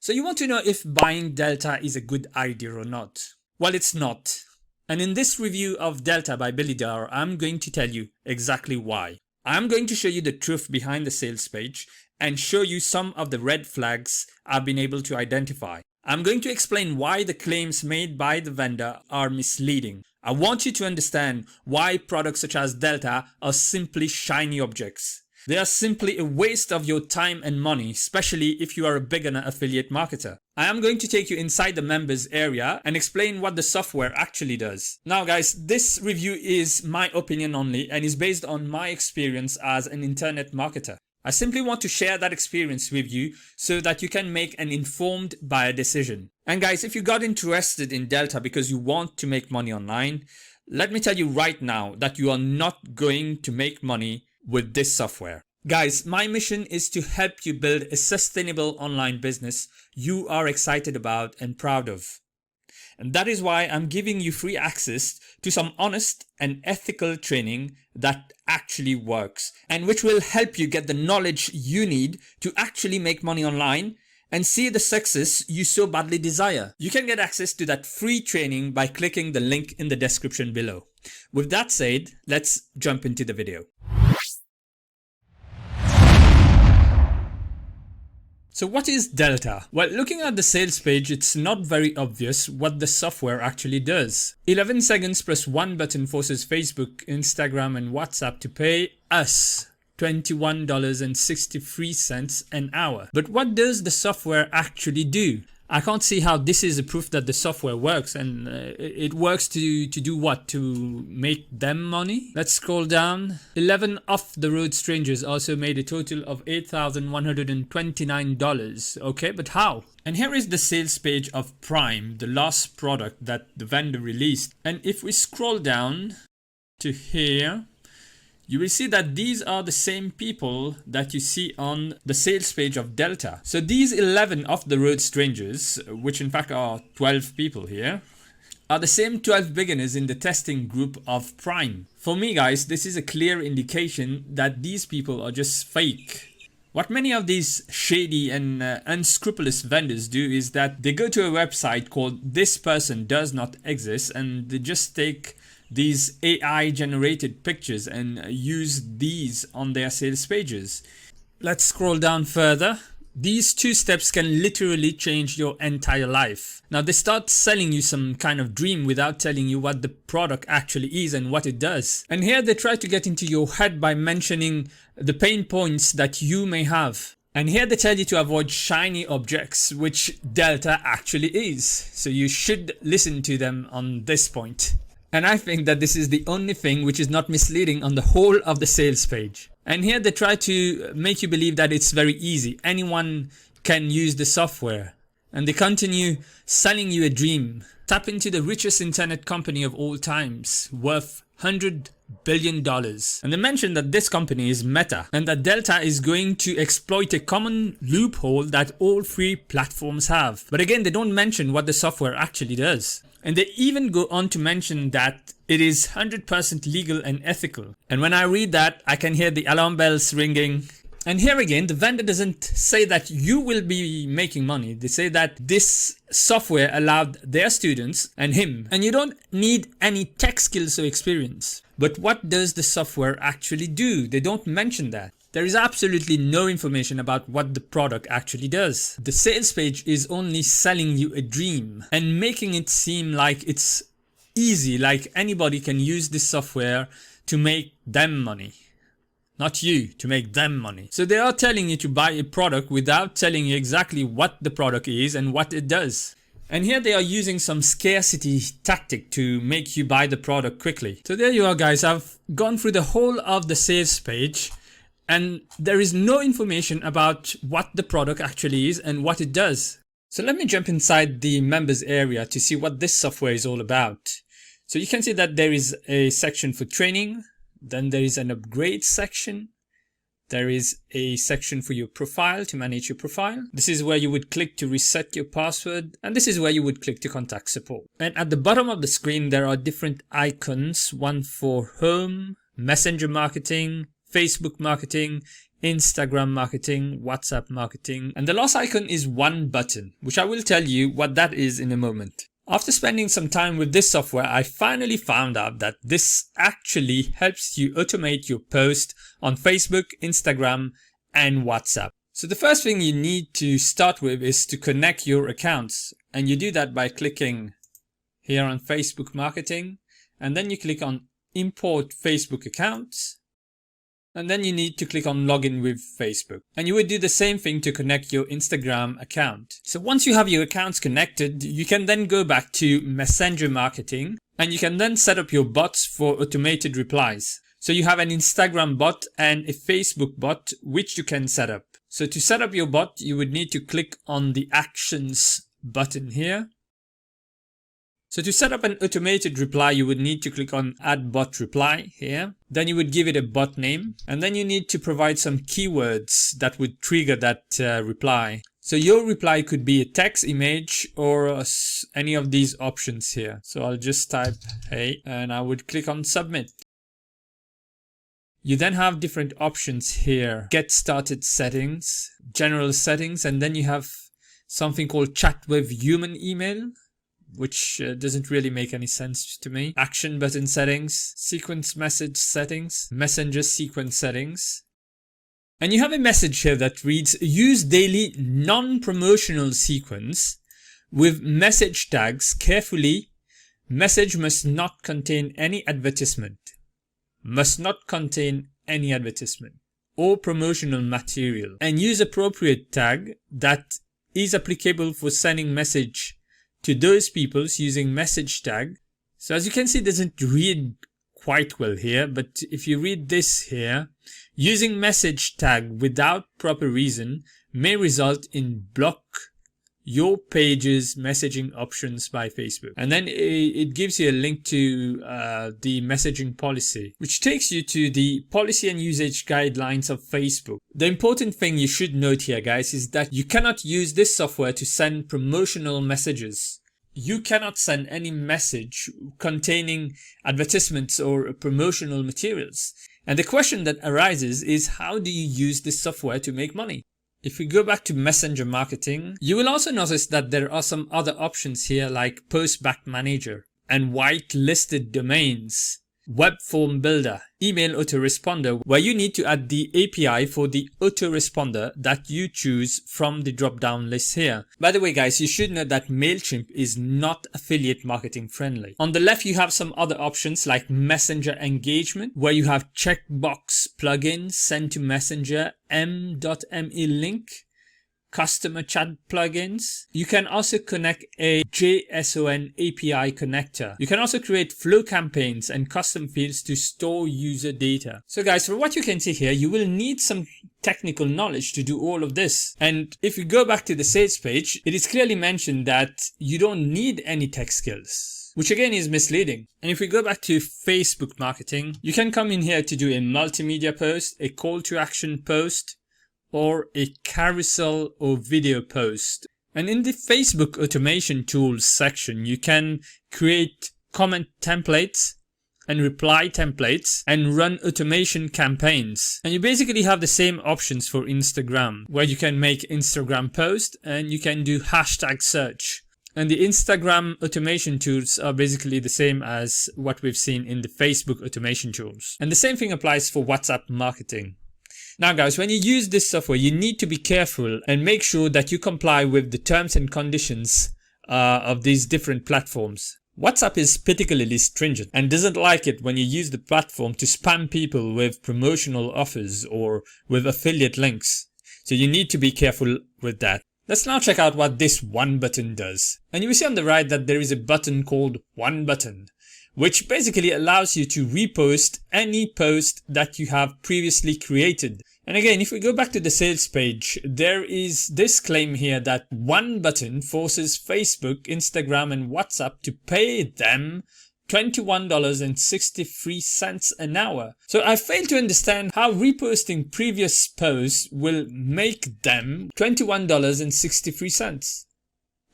So you want to know if buying Delta is a good idea or not? Well, it's not. And in this review of Delta by Darr, I'm going to tell you exactly why. I'm going to show you the truth behind the sales page and show you some of the red flags I've been able to identify. I'm going to explain why the claims made by the vendor are misleading. I want you to understand why products such as Delta are simply shiny objects. They are simply a waste of your time and money, especially if you are a beginner affiliate marketer. I am going to take you inside the members area and explain what the software actually does. Now guys, this review is my opinion only and is based on my experience as an internet marketer. I simply want to share that experience with you so that you can make an informed buyer decision. And guys, if you got interested in Delta because you want to make money online, let me tell you right now that you are not going to make money with this software. Guys, my mission is to help you build a sustainable online business you are excited about and proud of. And that is why I'm giving you free access to some honest and ethical training that actually works and which will help you get the knowledge you need to actually make money online and see the success you so badly desire. You can get access to that free training by clicking the link in the description below. With that said, let's jump into the video. So what is Delta? Well, looking at the sales page, it's not very obvious what the software actually does. 11 seconds press one button forces Facebook, Instagram and WhatsApp to pay us $21.63 an hour. But what does the software actually do? I can't see how this is a proof that the software works, and it works to do what? To make them money? Let's scroll down. 11 off-the-road strangers also made a total of $8,129. Okay, but how? And here is the sales page of Prime, the last product that the vendor released. And if we scroll down to here, you will see that these are the same people that you see on the sales page of Delta. So these 11 off-the-road strangers, which in fact are 12 people here, are the same 12 beginners in the testing group of Prime. For me guys, this is a clear indication that these people are just fake. What many of these shady and unscrupulous vendors do is that they go to a website called "This person does not exist" and they just take these AI generated pictures and use these on their sales pages. Let's scroll down further. These two steps can literally change your entire life. Now they start selling you some kind of dream without telling you what the product actually is and what it does. And here they try to get into your head by mentioning the pain points that you may have. And here they tell you to avoid shiny objects, which Delta actually is. So you should listen to them on this point. And I think that this is the only thing which is not misleading on the whole of the sales page. And here they try to make you believe that it's very easy. Anyone can use the software. And they continue selling you a dream. Tap into the richest internet company of all times, worth $100 billion. And they mention that this company is Meta and that Delta is going to exploit a common loophole that all free platforms have. But again, they don't mention what the software actually does. And they even go on to mention that it is 100% legal and ethical. And when I read that, I can hear the alarm bells ringing. And here again, the vendor doesn't say that you will be making money. They say that this software allowed their students and him. And you don't need any tech skills or experience. But what does the software actually do? They don't mention that. There is absolutely no information about what the product actually does. The sales page is only selling you a dream and making it seem like it's easy, like anybody can use this software to make them money. Not you, to make them money. So they are telling you to buy a product without telling you exactly what the product is and what it does. And here they are using some scarcity tactic to make you buy the product quickly. So there you are guys, I've gone through the whole of the sales page. And there is no information about what the product actually is and what it does. So let me jump inside the members area to see what this software is all about. So you can see that there is a section for training. Then there is an upgrade section. There is a section for your profile to manage your profile. This is where you would click to reset your password. And this is where you would click to contact support. And at the bottom of the screen, there are different icons. One for home, messenger marketing, Facebook marketing, Instagram marketing, WhatsApp marketing, and the last icon is one button, which I will tell you what that is in a moment. After spending some time with this software, I finally found out that this actually helps you automate your post on Facebook, Instagram, and WhatsApp. So the first thing you need to start with is to connect your accounts, and you do that by clicking here on Facebook marketing, and then you click on import Facebook accounts. And then you need to click on login with Facebook. And you would do the same thing to connect your Instagram account. So once you have your accounts connected, you can then go back to Messenger marketing and you can then set up your bots for automated replies. So you have an Instagram bot and a Facebook bot which you can set up. So to set up your bot, you would need to click on the actions button here. So to set up an automated reply, you would need to click on add bot reply here. Then you would give it a bot name and then you need to provide some keywords that would trigger that reply. So your reply could be a text, image, or any of these options here. So I'll just type hey and I would click on submit. You then have different options here. Get started settings, general settings, and then you have something called chat with human email, which doesn't really make any sense to me. Action button settings, sequence message settings, messenger sequence settings. And you have a message here that reads, use daily non-promotional sequence with message tags carefully. Message must not contain any advertisement. Must not contain any advertisement or promotional material. And use appropriate tag that is applicable for sending message to those people using message tag. So as you can see, it doesn't read quite well here, but if you read this here, using message tag without proper reason may result in block your page's messaging options by Facebook. And then it gives you a link to the messaging policy, which takes you to the policy and usage guidelines of Facebook. The important thing you should note here, guys, is that you cannot use this software to send promotional messages. You cannot send any message containing advertisements or promotional materials. And the question that arises is, how do you use this software to make money? If we go back to Messenger marketing, you will also notice that there are some other options here like Post Back Manager and whitelisted domains, Web Form Builder, Email Autoresponder, where you need to add the API for the autoresponder that you choose from the drop-down list here. By the way, guys, you should know that MailChimp is not affiliate marketing friendly. On the left, you have some other options like Messenger Engagement, where you have checkbox plugin, send to Messenger, m.me link, customer chat plugins. You can also connect a JSON API connector. You can also create flow campaigns and custom fields to store user data. So guys, for what you can see here, you will need some technical knowledge to do all of this. And if you go back to the sales page, it is clearly mentioned that you don't need any tech skills, which again is misleading. And if we go back to Facebook marketing, you can come in here to do a multimedia post, a call to action post, or a carousel or video post. And in the Facebook automation tools section, you can create comment templates and reply templates and run automation campaigns. And you basically have the same options for Instagram, where you can make Instagram post and you can do hashtag search. And the Instagram automation tools are basically the same as what we've seen in the Facebook automation tools. And the same thing applies for WhatsApp marketing. Now guys, when you use this software, you need to be careful and make sure that you comply with the terms and conditions of these different platforms. WhatsApp is particularly stringent and doesn't like it when you use the platform to spam people with promotional offers or with affiliate links. So you need to be careful with that. Let's now check out what this one button does. And you will see on the right that there is a button called one button, which basically allows you to repost any post that you have previously created. And again, if we go back to the sales page, there is this claim here that one button forces Facebook, Instagram, and WhatsApp to pay them $21.63 an hour. So I fail to understand how reposting previous posts will make them $21.63.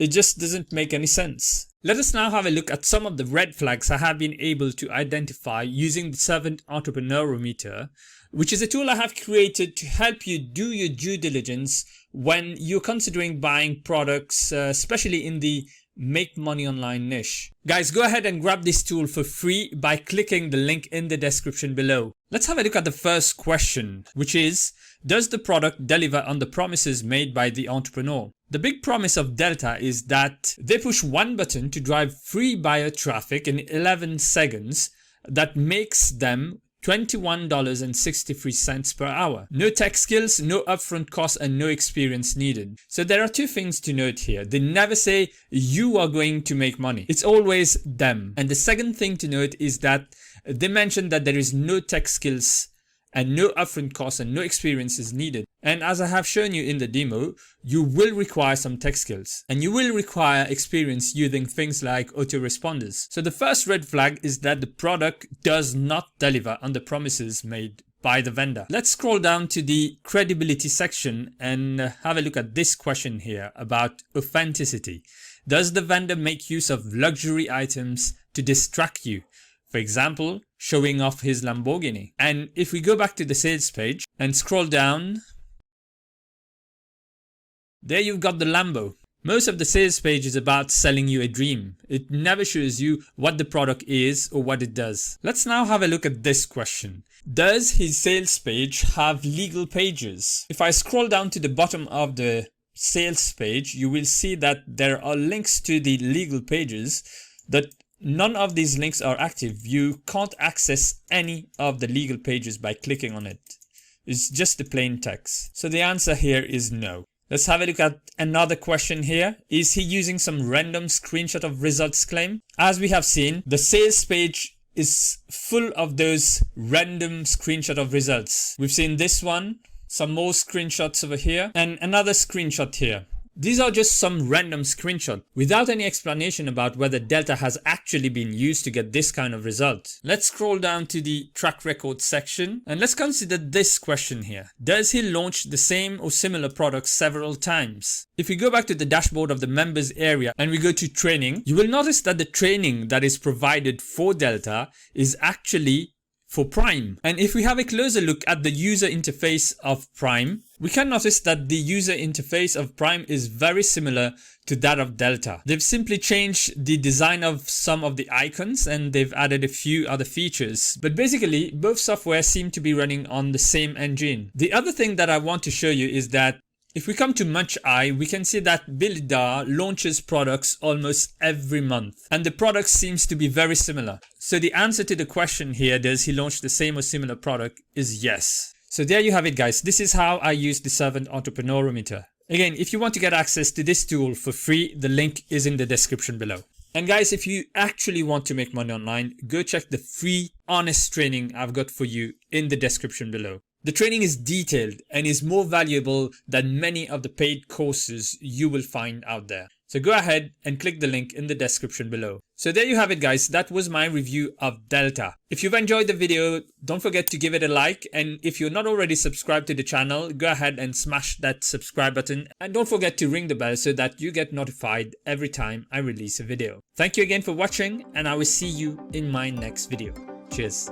It just doesn't make any sense. Let us now have a look at some of the red flags I have been able to identify using the Servant Entrepreneurometer which is a tool I have created to help you do your due diligence when you're considering buying products, especially in the make money online niche. Guys, go ahead and grab this tool for free by clicking the link in the description below. Let's have a look at the first question, which is, does the product deliver on the promises made by the entrepreneur? The big promise of Delta is that they push one button to drive free buyer traffic in 11 seconds that makes them $21.63 per hour. No tech skills, no upfront costs, and no experience needed. So there are two things to note here. They never say you are going to make money. It's always them. And the second thing to note is that they mention that there is no tech skills and no upfront costs and no experience is needed. And as I have shown you in the demo, you will require some tech skills and you will require experience using things like autoresponders. So the first red flag is that the product does not deliver on the promises made by the vendor. Let's scroll down to the credibility section and have a look at this question here about authenticity. Does the vendor make use of luxury items to distract you? For example, showing off his Lamborghini. And if we go back to the sales page and scroll down, there you've got the Lambo. Most of the sales page is about selling you a dream. It never shows you what the product is or what it does. Let's now have a look at this question. Does his sales page have legal pages? If I scroll down to the bottom of the sales page, you will see that there are links to the legal pages that none of these links are active. You can't access any of the legal pages by clicking on it. It's just the plain text. So the answer here is no. Let's have a look at another question here. Is he using some random screenshot of results claim? As we have seen, the sales page is full of those random screenshot of results. We've seen this one, some more screenshots over here, and another screenshot here. These are just some random screenshots without any explanation about whether Delta has actually been used to get this kind of result. Let's scroll down to the track record section and let's consider this question here. Does he launch the same or similar products several times? If we go back to the dashboard of the members area and we go to training, you will notice that the training that is provided for Delta is actually for Prime. And if we have a closer look at the user interface of Prime, we can notice that the user interface of Prime is very similar to that of Delta. They've simply changed the design of some of the icons and they've added a few other features. But basically, both software seem to be running on the same engine. The other thing that I want to show you is that if we come to Munch Eye, we can see that Billy Darr launches products almost every month and the product seems to be very similar. So the answer to the question here, does he launch the same or similar product, is yes. So there you have it guys. This is how I use the Servant Entrepreneurometer. Again, if you want to get access to this tool for free, the link is in the description below. And guys, if you actually want to make money online, go check the free honest training I've got for you in the description below. The training is detailed and is more valuable than many of the paid courses you will find out there. So go ahead and click the link in the description below. So there you have it guys, that was my review of Delta. If you've enjoyed the video, don't forget to give it a like, and if you're not already subscribed to the channel, go ahead and smash that subscribe button and don't forget to ring the bell so that you get notified every time I release a video. Thank you again for watching and I will see you in my next video. Cheers.